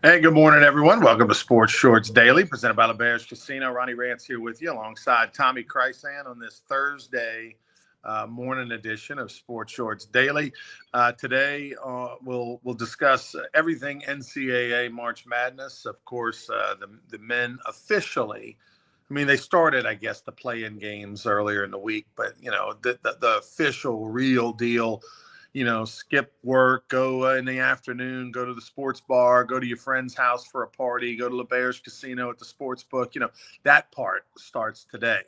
Hey, good morning, everyone. Welcome to Sports Shorts Daily, presented by LeBears Casino. Ronnie Rance here with you, alongside Tommy Krysan on this Thursday morning edition of Sports Shorts Daily. Today, we'll discuss everything NCAA March Madness. Of course, the men officially. I mean, they started, I guess, the play-in games earlier in the week, but the official, real deal, skip work, go in the afternoon, go to the sports bar, go to your friend's house for a party, go to LeBears Casino at the sports book. That part starts today.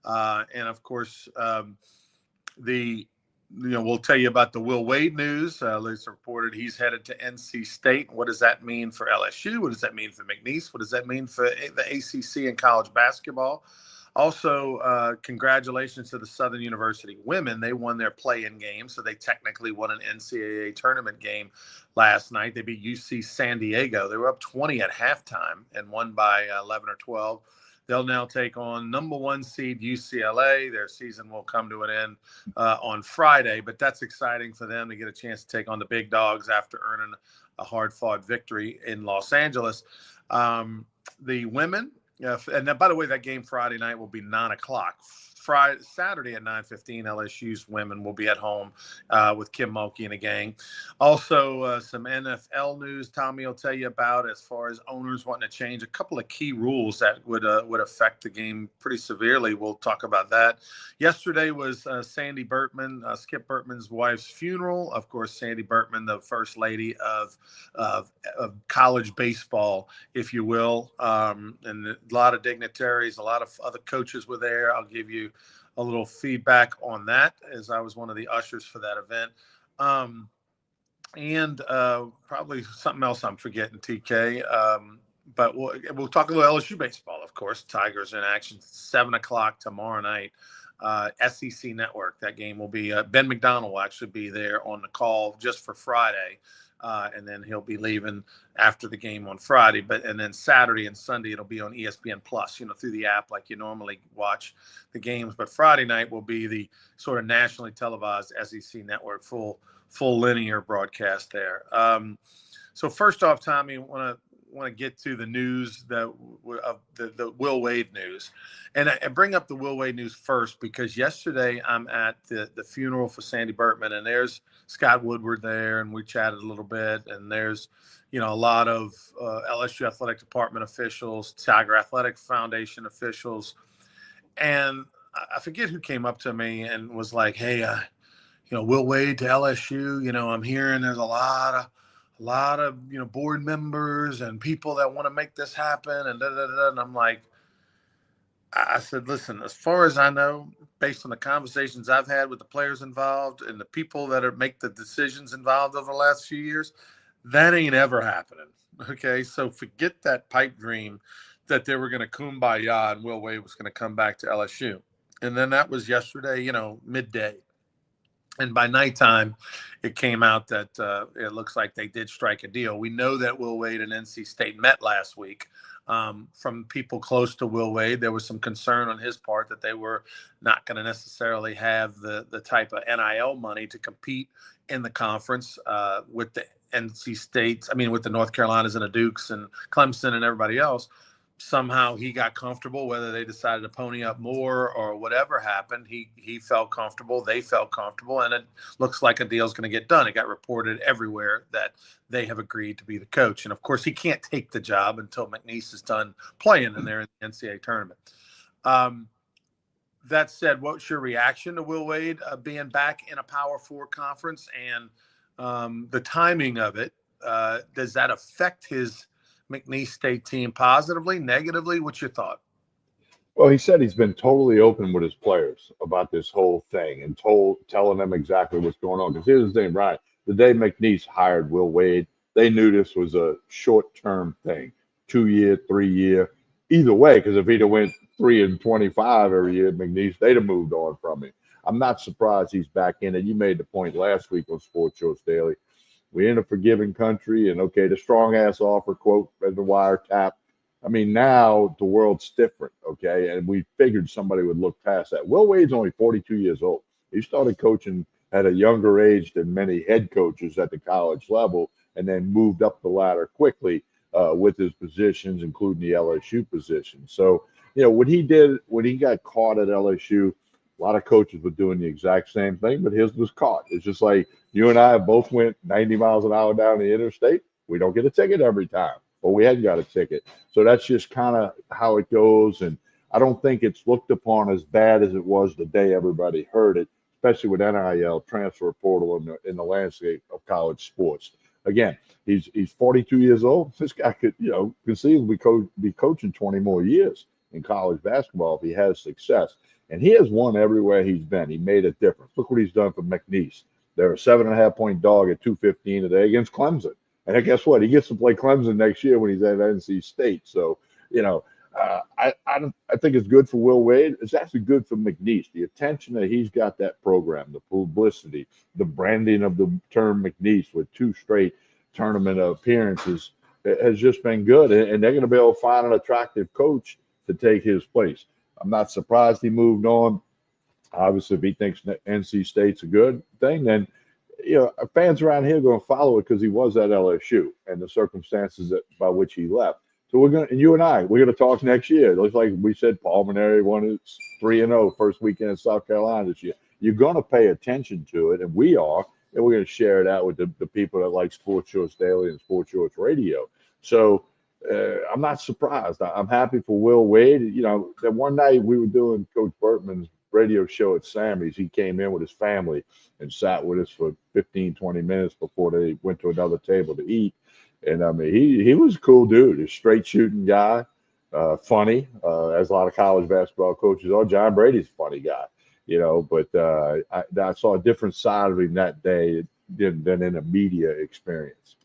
And of course, the we'll tell you about the Will Wade news. It's reported he's headed to NC State. What does that mean for LSU? What does that mean for McNeese? What does that mean for the ACC and college basketball? Also, congratulations to the Southern University women. They won their play-in game, so they technically won an NCAA tournament game last night. They beat UC San Diego. They were up 20 at halftime and won by 11 or 12. They'll now take on number one seed UCLA. Their season will come to an end on Friday, but that's exciting for them to get a chance to take on the big dogs after earning a hard-fought victory in Los Angeles. The women, and then, by the way, that game Friday night will be 9 o'clock. Saturday at 9:15, LSU's women will be at home with Kim Mulkey and a gang. Also, some NFL news Tommy will tell you about as far as owners wanting to change a couple of key rules that would affect the game pretty severely. We'll talk about that. Yesterday was Sandy Bertman, Skip Bertman's wife's funeral. Of course, Sandy Bertman, the first lady of college baseball, if you will, and a lot of dignitaries, a lot of other coaches were there. I'll give you a little feedback on that, as I was one of the ushers for that event. And probably something else I'm forgetting, TK. But we'll talk a little LSU baseball, of course. Tigers in action, 7 o'clock tomorrow night. SEC Network. That game will be Ben McDonald will actually be there on the call just for Friday. And then he'll be leaving after the game on Friday. And then Saturday and Sunday, it'll be on ESPN Plus, through the app like you normally watch the games. But Friday night will be the sort of nationally televised SEC Network full linear broadcast there. So first off, Tommy, want to get to the news the Will Wade news, and I bring up the Will Wade news first because yesterday I'm at the funeral for Sandy Bertman, and there's Scott Woodward there, and we chatted a little bit, and there's a lot of LSU athletic department officials, Tiger Athletic Foundation officials, and I forget who came up to me and was like, "Hey, Will Wade to LSU. I'm hearing there's a lot of board members and people that want to make this happen." And and I'm like, I said, listen, as far as I know, based on the conversations I've had with the players involved and the people that make the decisions involved over the last few years, that ain't ever happening. Okay, so forget that pipe dream that they were going to kumbaya and Will Wade was going to come back to LSU. And then that was yesterday, midday. And by nighttime, it came out that it looks like they did strike a deal. We know that Will Wade and NC State met last week. From people close to Will Wade, there was some concern on his part that they were not going to necessarily have the type of NIL money to compete in the conference with the NC States. I mean, with the North Carolinas and the Dukes and Clemson and everybody else. Somehow he got comfortable, whether they decided to pony up more or whatever happened. He felt comfortable. They felt comfortable. And it looks like a deal's going to get done. It got reported everywhere that they have agreed to be the coach. And, of course, he can't take the job until McNeese is done playing in their NCAA tournament. That said, what's your reaction to Will Wade being back in a Power Four conference and the timing of it? Does that affect his McNeese State team positively, negatively? What's your thought? Well, he said he's been totally open with his players about this whole thing and telling them exactly what's going on. Because here's the thing, right? The day McNeese hired Will Wade, they knew this was a short-term thing, 2-year, 3-year, either way. Because if he'd have went 3-25 every year at McNeese, they'd have moved on from him. I'm not surprised he's back in it. You made the point last week on Sports Shorts Daily. We're in a forgiving country, and okay, the strong ass offer quote at the wiretap. I mean, now the world's different, okay, and we figured somebody would look past that. Will Wade's only 42 years old. He started coaching at a younger age than many head coaches at the college level, and then moved up the ladder quickly. with his positions, including the LSU position. So, what he did when he got caught at LSU, a lot of coaches were doing the exact same thing, but his was caught. It's just like you and I both went 90 miles an hour down the interstate. We don't get a ticket every time, but we hadn't got a ticket. So that's just kind of how it goes. And I don't think it's looked upon as bad as it was the day everybody heard it, especially with NIL, transfer portal in the landscape of college sports. Again, he's 42 years old. This guy could, conceivably be coaching 20 more years in college basketball if he has success. And he has won everywhere he's been. He made a difference. Look what he's done for McNeese. They're a 7.5-point dog at 2:15 today against Clemson. And guess what? He gets to play Clemson next year when he's at NC State. So, I think it's good for Will Wade. It's actually good for McNeese. The attention that he's got that program, the publicity, the branding of the term McNeese with 2 straight tournament appearances has just been good. And they're going to be able to find an attractive coach to take his place. I'm not surprised he moved on. Obviously, if he thinks NC State's a good thing, then fans around here are going to follow it because he was at LSU and the circumstances by which he left. So and you and we're going to talk next year. It looks like we said Paul Maneri won 3-0 first weekend in South Carolina this year. You're going to pay attention to it, and we are, and we're going to share it out with the people that like Sports Shorts Daily and Sports Shorts Radio. So I'm not surprised. I'm happy for Will Wade. That one night we were doing Coach Bertman's radio show at Sammy's. He came in with his family and sat with us for 15, 20 minutes before they went to another table to eat. And I mean, he was a cool dude, a straight shooting guy, funny, as a lot of college basketball coaches are. John Brady's a funny guy, but I saw a different side of him that day than in a media experience.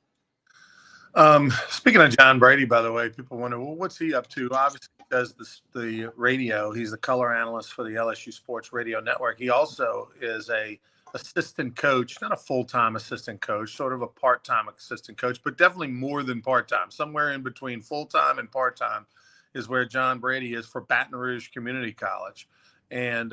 Speaking of John Brady, by the way, people wonder, well, what's he up to? Obviously, he does the radio. He's the color analyst for the LSU Sports Radio Network. He also is a assistant coach, not a full-time assistant coach, sort of a part-time assistant coach, but definitely more than part-time. Somewhere in between full-time and part-time is where John Brady is for Baton Rouge Community College. And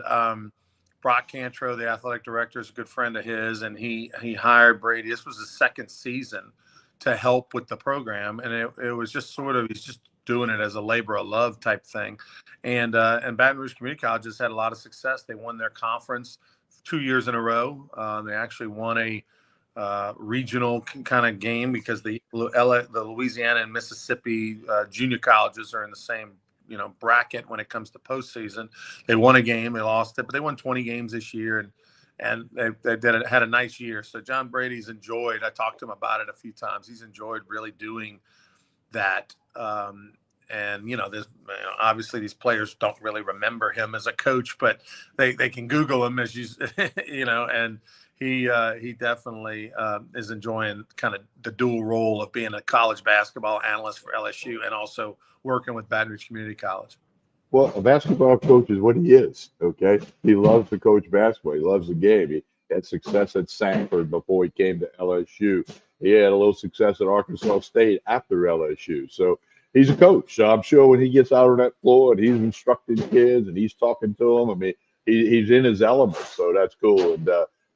Brock Cantrow, the athletic director, is a good friend of his, and he hired Brady. This was his second season to help with the program, and it was just sort of, he's just doing it as a labor of love type thing. And Baton Rouge Community College has had a lot of success. They won their conference 2 years in a row. They actually won a regional kind of game because the Louisiana and Mississippi junior colleges are in the same bracket when it comes to postseason. They won a game, they lost it, but they won 20 games this year, and they had a nice year. So John Brady's enjoyed. I talked to him about it a few times. He's enjoyed really doing that. And there's obviously these players don't really remember him as a coach, but they can Google him as and he definitely is enjoying kind of the dual role of being a college basketball analyst for LSU and also working with Baton Rouge Community College. Well, a basketball coach is what he is, okay? He loves to coach basketball. He loves the game. He had success at Sanford before he came to LSU. He had a little success at Arkansas State after LSU. So he's a coach. So I'm sure when he gets out on that floor and he's instructing kids and he's talking to them, I mean, he's in his element. So that's cool. And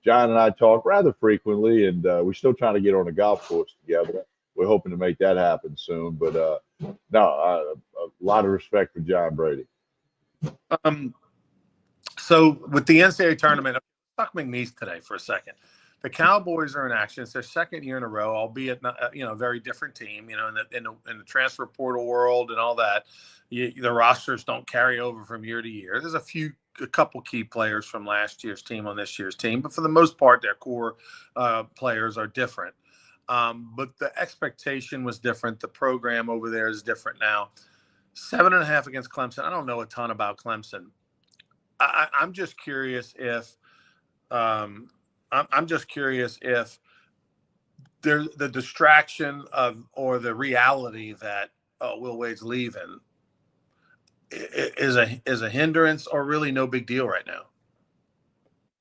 John and I talk rather frequently, and we're still trying to get on a golf course together. We're hoping to make that happen soon. But a lot of respect for John Brady. So with the NCAA tournament, talk McNeese today for a second. The Cowboys are in action. It's their second year in a row, albeit not, a very different team. In the transfer portal world and all that, the rosters don't carry over from year to year. There's a couple key players from last year's team on this year's team, but for the most part, their core players are different. But the expectation was different. The program over there is different now. 7.5 against Clemson. I don't know a ton about Clemson. I'm just curious if there's the distraction or the reality that Will Wade's leaving is a hindrance or really no big deal right now.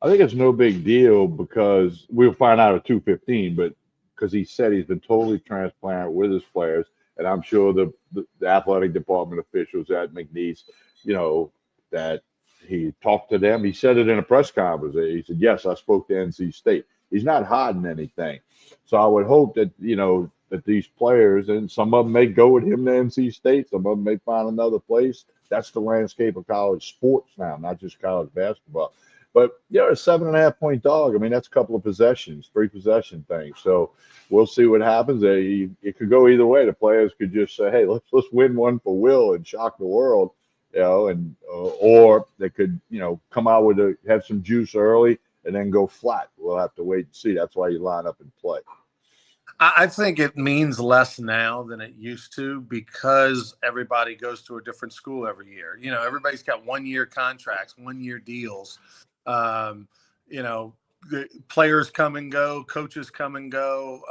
I think it's no big deal because we'll find out at 2:15, but because he said he's been totally transparent with his players, and I'm sure the athletic department officials at McNeese, that he talked to them. He said it in a press conference. He said, yes, I spoke to NC State. He's not hiding anything. So I would hope that, that these players, and some of them may go with him to NC State, some of them may find another place. That's the landscape of college sports now, not just college basketball. But yeah, a 7.5 point dog. I mean, that's a couple of possessions, 3 possession thing. So we'll see what happens. It could go either way. The players could just say, "Hey, let's win one for Will and shock the world," and or they could come out with have some juice early and then go flat. We'll have to wait and see. That's why you line up and play. I think it means less now than it used to because everybody goes to a different school every year. Everybody's got 1-year contracts, 1-year deals. Um, the players come and go, coaches come and go.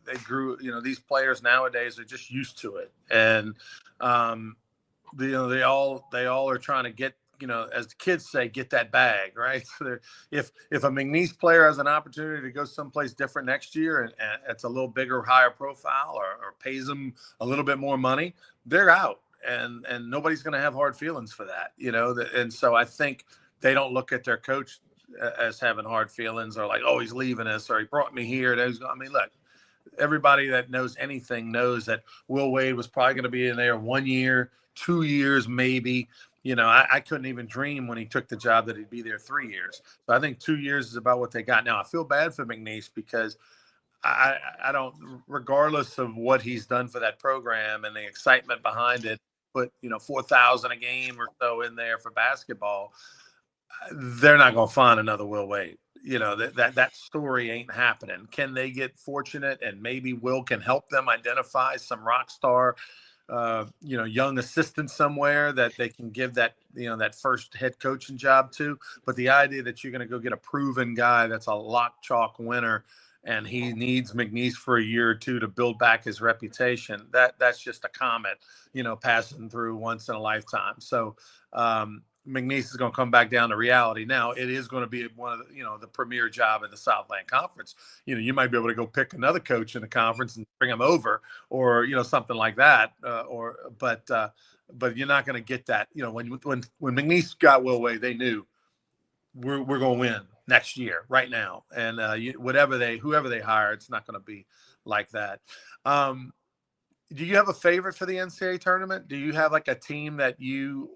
They grew. These players nowadays are just used to it, and they all are trying to get, as the kids say, get that bag, right? So if a McNeese player has an opportunity to go someplace different next year and it's a little bigger, higher profile, or pays them a little bit more money, they're out, and nobody's going to have hard feelings for that, And so I think they don't look at their coach as having hard feelings, or like, oh, he's leaving us, or he brought me here. I mean, look, everybody that knows anything knows that Will Wade was probably going to be in there 1 year, 2 years, maybe. I couldn't even dream when he took the job that he'd be there 3 years. So I think 2 years is about what they got. Now, I feel bad for McNeese because I don't, regardless of what he's done for that program and the excitement behind it, put 4,000 a game or so in there for basketball, they're not going to find another Will Wade. That story ain't happening. Can they get fortunate and maybe Will can help them identify some rock star, young assistant somewhere that they can give that, that first head coaching job to? But the idea that you're going to go get a proven guy that's a lock chalk winner and he needs McNeese for a year or two to build back his reputation, that's just a comet, passing through once in a lifetime. So, McNeese is going to come back down to reality. Now, it is going to be one of the, the premier job in the Southland Conference. You might be able to go pick another coach in the conference and bring him over, or something like that. But you're not going to get that. When McNeese got Will Wade, they knew we're going to win next year, right now, and whoever they hire, it's not going to be like that. Do you have a favorite for the NCAA tournament? Do you have like a team that you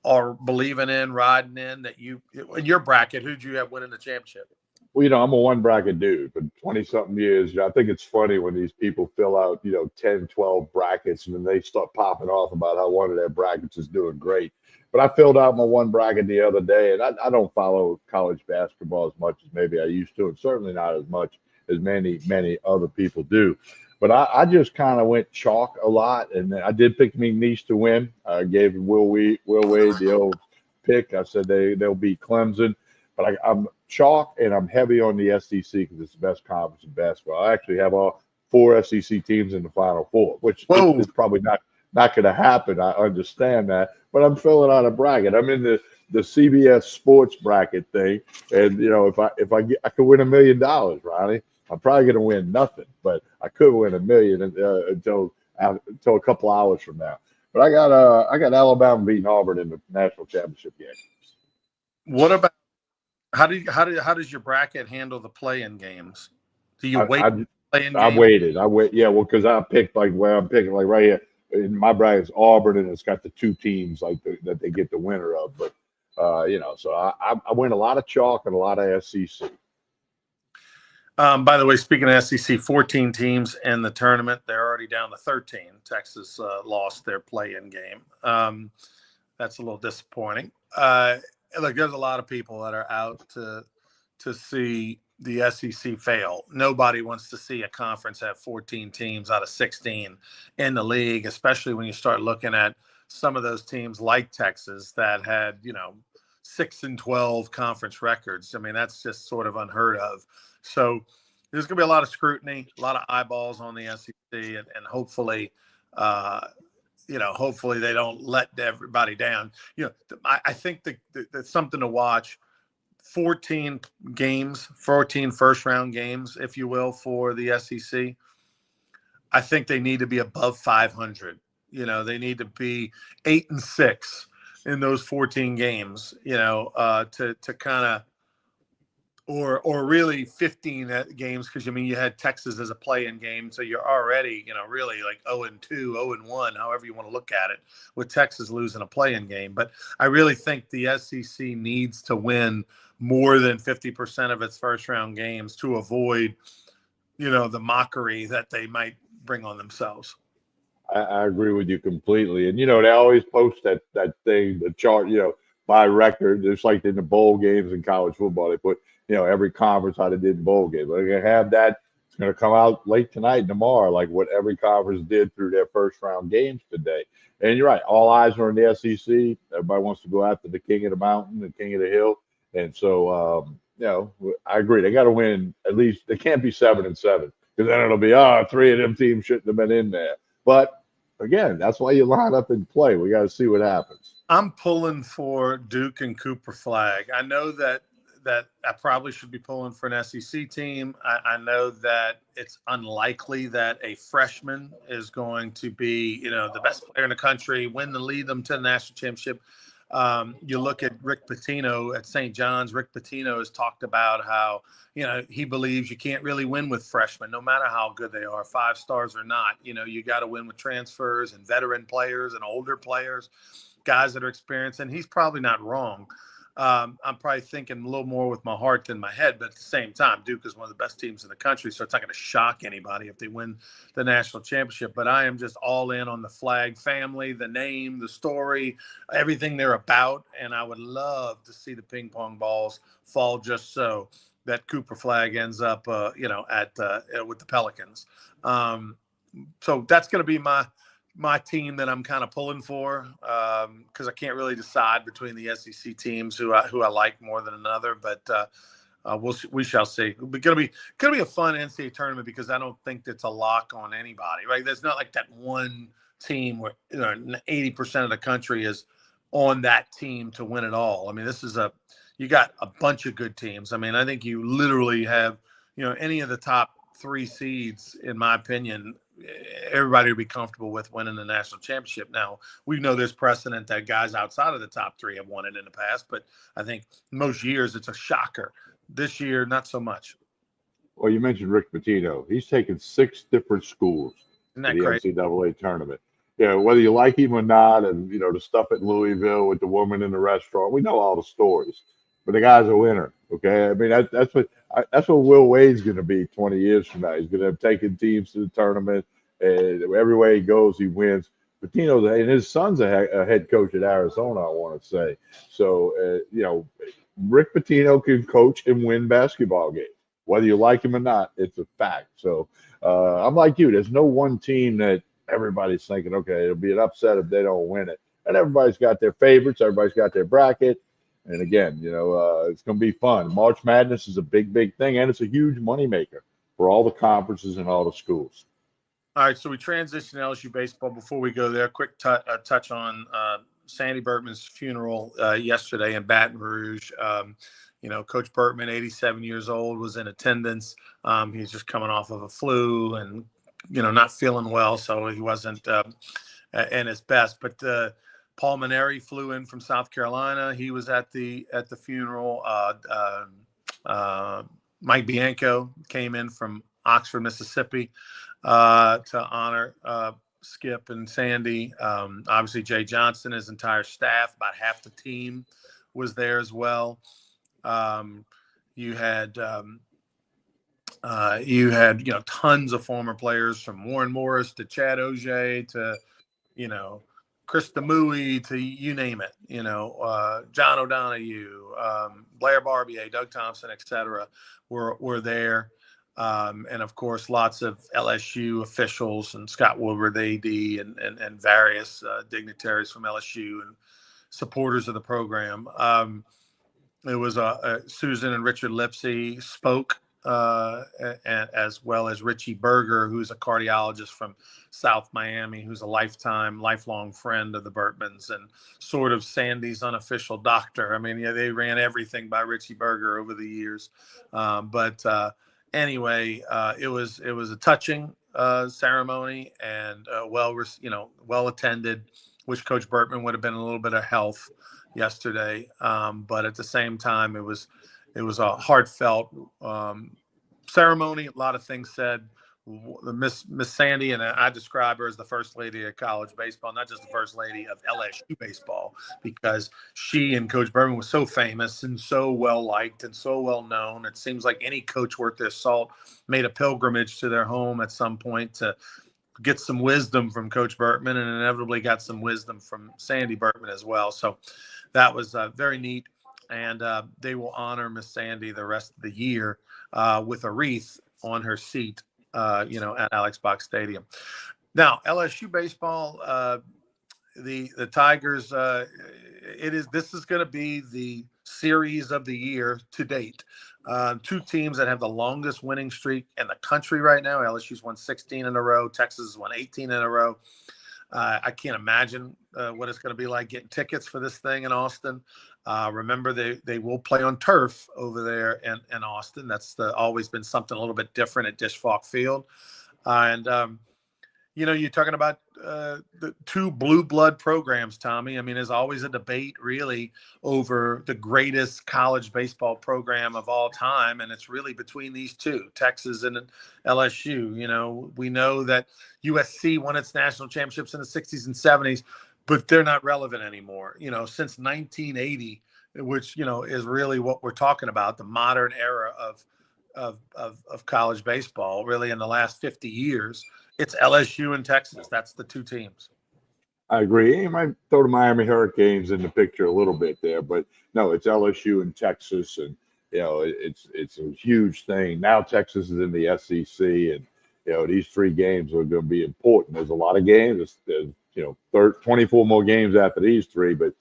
are believing in, riding in, that in your bracket, who'd you have winning the championship? Well, I'm a one bracket dude for 20 something years. I think it's funny when these people fill out, 10, 12 brackets and then they start popping off about how one of their brackets is doing great. But I filled out my one bracket the other day, and I don't follow college basketball as much as maybe I used to, and certainly not as much as many, many other people do. But I just kind of went chalk a lot, and I did pick McNeese to win. I gave Will Wade the old pick. I said they'll beat Clemson, but I'm chalk and I'm heavy on the SEC because it's the best conference in basketball. I actually have all 4 SEC teams in the Final Four, which is probably not going to happen. I understand that, but I'm filling out a bracket. I'm in the CBS Sports bracket thing, and if I could win $1 million, Ronnie. I'm probably going to win nothing, but I could win $1 million until a couple hours from now. But I got Alabama beating Auburn in the national championship game. What about how does your bracket handle the play-in games? Do you wait? I waited. Yeah, well, because I picked like where I'm picking, like right here in my bracket is Auburn, and it's got the 2 teams that they get the winner of. But so I win a lot of chalk and a lot of SEC. By the way, speaking of SEC, 14 teams in the tournament. They're already down to 13. Texas lost their play-in game. That's a little disappointing. Look, there's a lot of people that are out to see the SEC fail. Nobody wants to see a conference have 14 teams out of 16 in the league, especially when you start looking at some of those teams like Texas that had, 6-12 conference records. I mean, that's just sort of unheard of. So there's going to be a lot of scrutiny, a lot of eyeballs on the SEC, and hopefully, hopefully they don't let everybody down. I think that's something to watch. 14 games, 14 first-round games, if you will, for the SEC. I think they need to be above 500. They need to be 8-6 in those 14 games. To kind of or really 15 games, because I mean you had Texas as a play-in game, so you're already really like 0-2, 0-1, however you want to look at it, with Texas losing a play-in game. But I really think the SEC needs to win more than 50% of its first round games to avoid the mockery that they might bring on themselves. I agree with you completely. And they always post that thing, the chart, by record, just like in the bowl games in college football. They put, every conference how they did in bowl games. They're gonna have that. It's gonna come out late tonight and tomorrow, like what every conference did through their first round games today. And you're right, all eyes are on the SEC. Everybody wants to go after the king of the mountain, the king of the hill. And so, I agree. They got to win at least. They can't be 7-7 because then it'll be, three of them teams shouldn't have been in there. But again, that's why you line up and play. We got to see what happens. I'm pulling for Duke and Cooper Flag. I know that I probably should be pulling for an SEC team. I know that it's unlikely that a freshman is going to be, the best player in the country, lead them to the national championship. You look at Rick Pitino at St. John's. Rick Pitino has talked about how, he believes you can't really win with freshmen, no matter how good they are, 5 stars or not. You got to win with transfers and veteran players and older players, guys that are experienced. And he's probably not wrong. I'm probably thinking a little more with my heart than my head, but at the same time, Duke is one of the best teams in the country, so it's not going to shock anybody if they win the national championship. But I am just all in on the Flag family, the name, the story, everything they're about, and I would love to see the ping pong balls fall just so that Cooper Flag ends up, with the Pelicans. So that's going to be my team that I'm kind of pulling for, because I can't really decide between the SEC teams who I like more than another. But we shall see. It's going to be a fun NCAA tournament, because I don't think that's a lock on anybody. Right? There's not like that one team where 80% of the country is on that team to win it all. I mean, you got a bunch of good teams. I mean, I think you literally have any of the top 3 seeds, in my opinion, everybody would be comfortable with winning the national championship. Now, we know there's precedent that guys outside of the top 3 have won it in the past, but I think most years it's a shocker. This year, not so much. Well, you mentioned Rick Pitino. He's taken 6 different schools Isn't to that the crazy? NCAA tournament. Whether you like him or not, and the stuff at Louisville with the woman in the restaurant, we know all the stories. But the guy's a winner. Okay, I mean that's what Will Wade's going to be 20 years from now. He's going to have taken teams to the tournament, and everywhere he goes, he wins. Pitino's and his son's a head coach at Arizona, I want to say. So Rick Pitino can coach and win basketball games. Whether you like him or not, it's a fact. So I'm like you. There's no one team that everybody's thinking, okay, it'll be an upset if they don't win it. And everybody's got their favorites. Everybody's got their bracket. And again, it's going to be fun. March Madness is a big, big thing, and it's a huge moneymaker for all the conferences and all the schools. All right, so we transition to LSU baseball. Before we go there, quick touch on Sandy Bertman's funeral yesterday in Baton Rouge. Coach Bertman, 87 years old, was in attendance. He's just coming off of a flu and, not feeling well, so he wasn't in his best. But Paul Maneri flew in from South Carolina. He was at the funeral. Mike Bianco came in from Oxford, Mississippi, to honor Skip and Sandy. Obviously, Jay Johnson, his entire staff, about half the team was there as well. You had tons of former players, from Warren Morris to Chad Auger to Chris Demouy to you name it. John O'Donohue, Blair Barbier, Doug Thompson, etc. were there. And of course, lots of LSU officials and Scott Woodward, the AD, and various dignitaries from LSU and supporters of the program. It was Susan and Richard Lipsy spoke, and as well as Richie Berger, who's a cardiologist from South Miami, who's a lifelong friend of the Bertmans and sort of Sandy's unofficial doctor. I mean, they ran everything by Richie Berger over the years. Anyway, it was a touching ceremony and well attended. Wish Coach Bertman would have been a little bit of health yesterday, but at the same time, it was It was a heartfelt ceremony. A lot of things said. Miss Sandy, and I describe her as the first lady of college baseball, not just the first lady of LSU baseball, because she and Coach Berman was so famous and so well liked and so well known. It seems like any coach worth their salt made a pilgrimage to their home at some point to get some wisdom from Coach Bertman, and inevitably got some wisdom from Sandy Bertman as well. So that was very neat. And they will honor Miss Sandy the rest of the year with a wreath on her seat, at Alex Box Stadium. Now, LSU baseball, the Tigers. This is going to be the series of the year to date. Two teams that have the longest winning streak in the country right now. LSU's won 16 in a row. Texas has won 18 in a row. I can't imagine what it's going to be like getting tickets for this thing in Austin. Remember, they will play on turf over there in Austin. That's always been something a little bit different at Dish Falk Field. You're talking about the two blue blood programs, Tommy. I mean, there's always a debate, really, over the greatest college baseball program of all time, and it's really between these two, Texas and LSU. We know that USC won its national championships in the 60s and 70s, but they're not relevant anymore. Since 1980, which is really what we're talking about, the modern era of college baseball, really in the last 50 years. It's LSU and Texas. That's the two teams. I agree. You might throw the Miami Hurricanes in the picture a little bit there, but no, it's LSU and Texas, and it's a huge thing. Now Texas is in the SEC, and these three games are going to be important. There's a lot of games. There's 24 more games after these three, but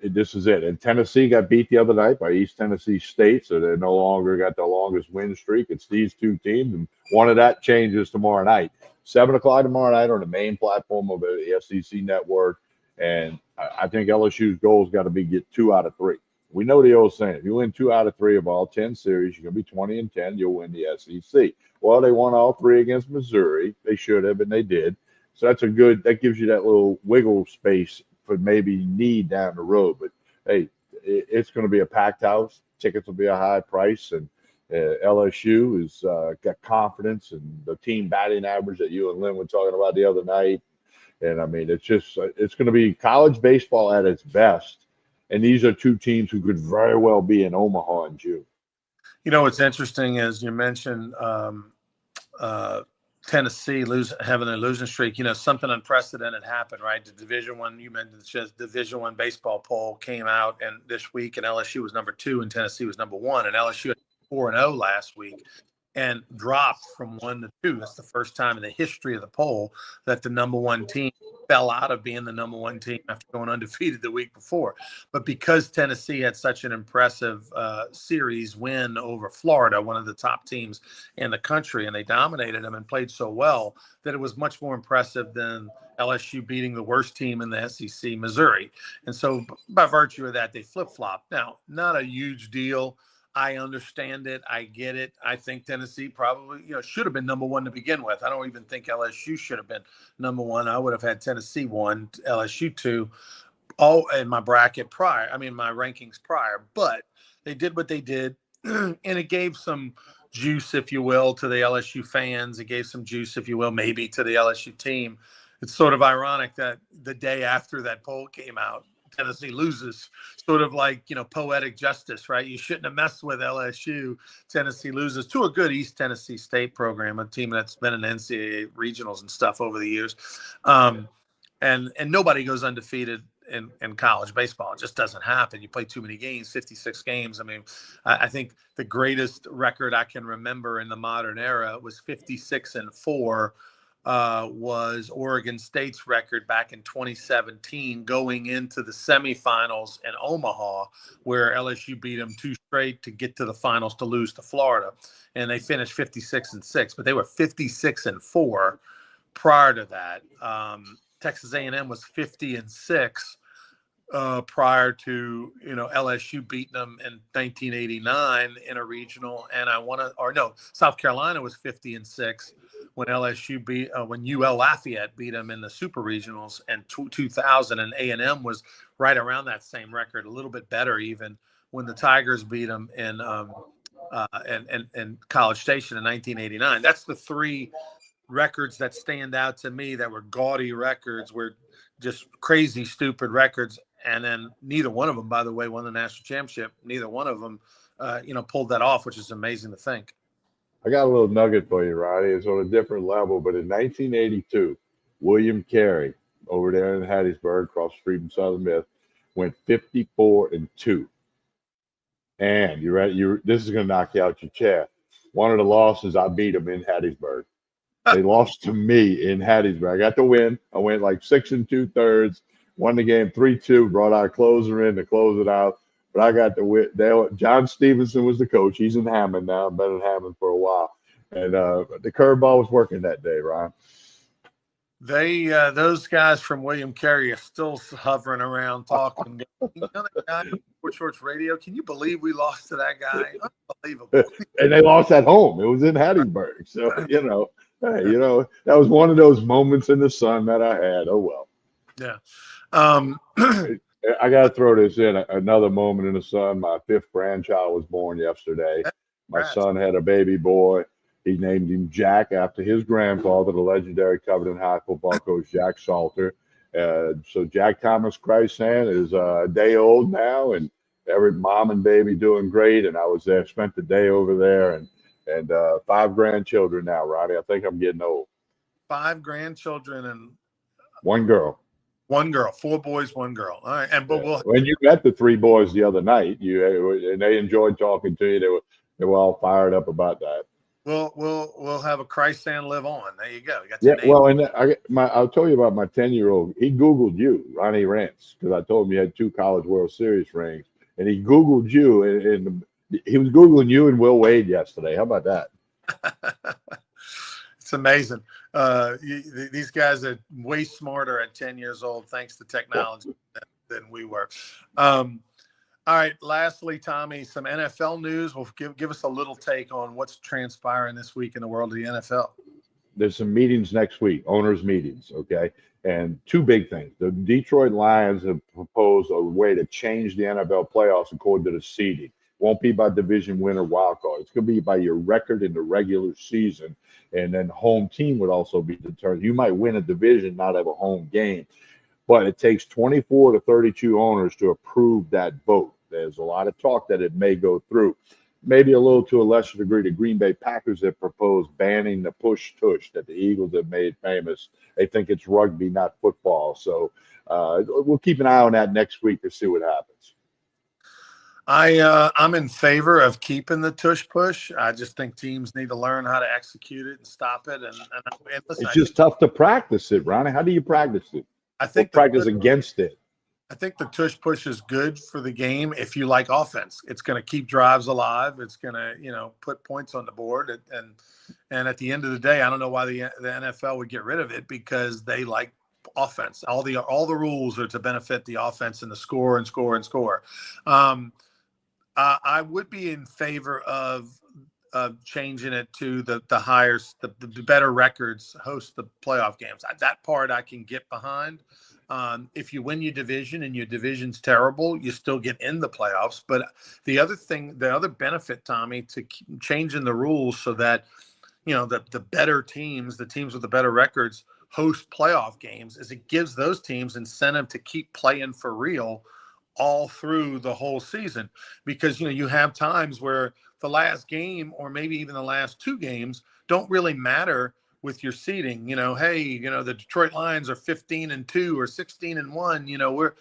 this is it. And Tennessee got beat the other night by East Tennessee State, so they no longer got the longest win streak. It's these two teams, and one of that changes tomorrow night. 7 o'clock tomorrow night on the main platform of the SEC network. And I think LSU's goal's got to be get 2 out of 3. We know the old saying, if you win 2 out of 3 of all 10 series, you're going to be 20-10, you'll win the SEC. Well, they won all 3 against Missouri. They should have, and they did. So that gives you that little wiggle space for maybe need down the road. But, hey, it's going to be a packed house. Tickets will be a high price, and LSU has got confidence and the team batting average that you and Lynn were talking about the other night. And, I mean, it's going to be college baseball at its best. And these are two teams who could very well be in Omaha in June. What's interesting is you mentioned Tennessee having a losing streak. Something unprecedented happened, right? The Division I, you mentioned just Division I baseball poll came out and this week, and LSU was number 2 and Tennessee was number 1, and LSU had 4-0 last week and dropped from 1 to 2. That's the first time in the history of the poll that the number 1 team fell out of being the number 1 team after going undefeated the week before. But because Tennessee had such an impressive series win over Florida, one of the top teams in the country, and they dominated them and played so well that it was much more impressive than LSU beating the worst team in the SEC, Missouri. And so by virtue of that, they flip-flopped. Now, not a huge deal. I understand it. I get it. I think Tennessee probably, should have been number 1 to begin with. I don't even think LSU should have been number 1. I would have had Tennessee 1, LSU 2, all in my bracket prior. I mean, my rankings prior. But they did what they did, and it gave some juice, if you will, to the LSU fans. It gave some juice, if you will, maybe to the LSU team. It's sort of ironic that the day after that poll came out, Tennessee loses, sort of like, poetic justice, right? You shouldn't have messed with LSU. Tennessee loses to a good East Tennessee State program, a team that's been in NCAA regionals and stuff over the years. And nobody goes undefeated in college baseball. It just doesn't happen. You play too many games, 56 games. I mean, I think the greatest record I can remember in the modern era was 56-4. Was Oregon State's record back in 2017 going into the semifinals in Omaha, where LSU beat them 2 straight to get to the finals to lose to Florida. And they finished 56-6, but they were 56-4 prior to that. Texas A&M was 50-6 prior to, LSU beating them in 1989 in a regional. And South Carolina was 50-6 when when UL Lafayette beat them in the super regionals in 2000, and A&M was right around that same record, a little bit better even when the Tigers beat them in College Station in 1989. That's the three records that stand out to me that were gaudy records, were just crazy, stupid records. And then neither one of them, by the way, won the national championship. Neither one of them, pulled that off, which is amazing to think. I got a little nugget for you, Ronnie. It's on a different level, but in 1982, William Carey over there in Hattiesburg, across the street from Southern Miss, went 54-2. And you're right. This is going to knock you out your chair. One of the losses, I beat them in Hattiesburg. They lost to me in Hattiesburg. I got the win. I went like 6 2/3, won the game 3-2, brought our closer in to close it out. But I got the win. John Stevenson was the coach. He's in Hammond now. I've been in Hammond for a while. And the curveball was working that day, Ron. Those guys from William Carey are still hovering around talking. That guy on Sports Shorts Radio, can you believe we lost to that guy? Unbelievable. And they lost at home. It was in Hattiesburg. So, hey, that was one of those moments in the sun that I had. Oh, well. Yeah. I got to throw this in. Another moment in the sun. My 5th grandchild was born yesterday. My son had a baby boy. He named him Jack after his grandfather, the legendary Covington High football coach, Jack Salter. So Jack Thomas Christsan is a day old now, and every mom and baby doing great. And I was there, spent the day over there, and 5 grandchildren now, Ronnie. I think I'm getting old. 5 grandchildren and 1 girl. 1 girl, 4 boys, 1 girl. All right, when you met the 3 boys the other night, and they enjoyed talking to you. They were all fired up about that. We'll have a Christsan live on. There you go. You got your name. Well, and I'll tell you about my 10-year-old. He Googled you, Ronnie Rance, because I told him you had 2 College World Series rings, and he Googled you, and he was Googling you and Will Wade yesterday. How about that? It's amazing. These guys are way smarter at 10 years old, thanks to technology, than we were. All right. Lastly, Tommy, some NFL news. Well, give us a little take on what's transpiring this week in the world of the NFL. There's some meetings next week, owners' meetings, okay? And 2 big things. The Detroit Lions have proposed a way to change the NFL playoffs according to the seeding. Won't be by division winner wild card. It's going to be by your record in the regular season. And then home team would also be determined. You might win a division, not have a home game. But it takes 24 to 32 owners to approve that vote. There's a lot of talk that it may go through. Maybe a little to a lesser degree, the Green Bay Packers have proposed banning the push-tush that the Eagles have made famous. They think it's rugby, not football. So we'll keep an eye on that next week to see what happens. I'm in favor of keeping the tush-push. I just think teams need to learn how to execute it and stop it. And listen, it's just tough to practice it, Ronnie. How do you practice it? I think practice against it. I think the tush push is good for the game if you like offense. It's going to keep drives alive. It's going to, put points on the board. And at the end of the day, I don't know why the NFL would get rid of it, because they like offense. All the rules are to benefit the offense and the score and score and score. I would be in favor of changing it to the better records host the playoff games. That part I can get behind. If you win your division and your division's terrible, you still get in the playoffs. But the other benefit, Tommy, to changing the rules so that, the better teams, the teams with the better records, host playoff games, is it gives those teams incentive to keep playing for real all through the whole season. Because, you have times where the last game, or maybe even the last 2 games, don't really matter with your seeding. The Detroit Lions are 15-2 or 16-1.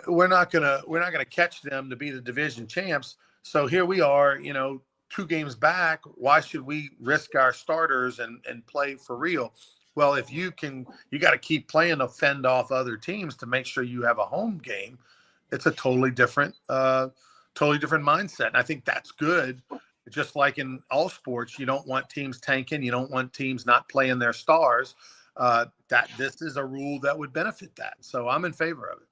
We're not gonna catch them to be the division champs. So here we are, 2 games back. Why should we risk our starters and play for real? Well, if you got to keep playing to fend off other teams to make sure you have a home game. It's a totally different mindset. And I think that's good. Just like in all sports, you don't want teams tanking. You don't want teams not playing their stars. This is a rule that would benefit that. So I'm in favor of it.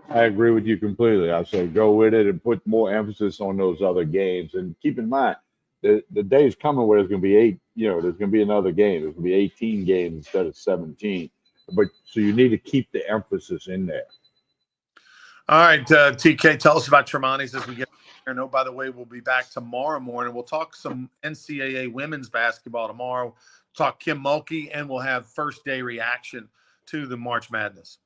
I agree with you completely. I say go with it and put more emphasis on those other games. And keep in mind, the day is coming where there's going to be 8. There's going to be another game. There's going to be 18 games instead of 17. But so you need to keep the emphasis in there. All right, TK, tell us about Tremonti's as we get there. And oh, by the way, we'll be back tomorrow morning. We'll talk some NCAA women's basketball tomorrow. Talk Kim Mulkey, and we'll have first day reaction to the March Madness.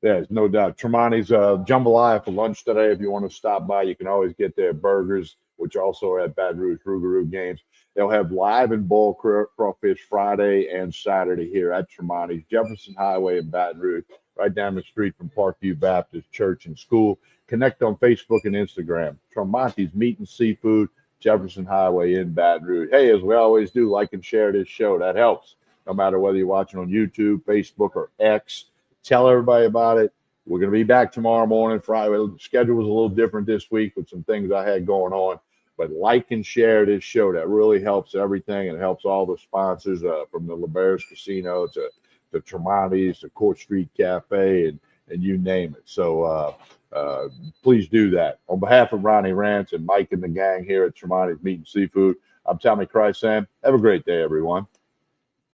There's no doubt. Tremonti's jambalaya for lunch today. If you want to stop by, you can always get their burgers, which also are at Baton Rouge Rougarou games. They'll have live and boiled crawfish Friday and Saturday here at Tremonti's, Jefferson Highway in Baton Rouge, right down the street from Parkview Baptist Church and School. Connect on Facebook and Instagram. Tremonti's Meat and Seafood, Jefferson Highway in Baton Rouge. Hey, as we always do, like and share this show. That helps. No matter whether you're watching on YouTube, Facebook, or X. Tell everybody about it. We're going to be back tomorrow morning. Friday. The schedule was a little different this week with some things I had going on. But like and share this show. That really helps everything, and it helps all the sponsors from the LeBares Casino to Tremonti's to Court Street Cafe and you name it. So please do that. On behalf of Ronnie Rance and Mike and the gang here at Tremonti's Meat and Seafood, I'm Tommy Christ. Have a great day, everyone.